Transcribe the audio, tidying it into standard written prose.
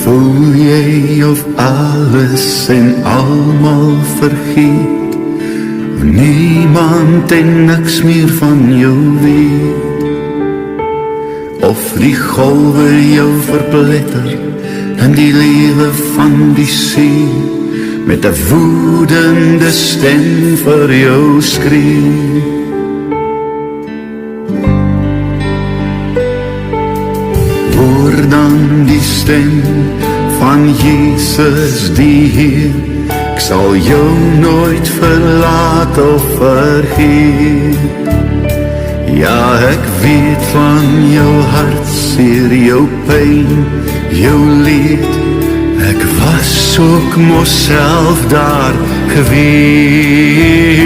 Voel jy of alles en almal vergeet, niemand en niks meer van jou weet, of die golwe jou verpletter in die lewe van die see, met 'n woedende stem vir jou skree. Hoor dan die stem van Jesus die Heer, ek sal jou nooit verlaat of vergeet. Ja, ek weet van jou hartseer, jou pyn, jou leed, ek was ook mos self daar gewees.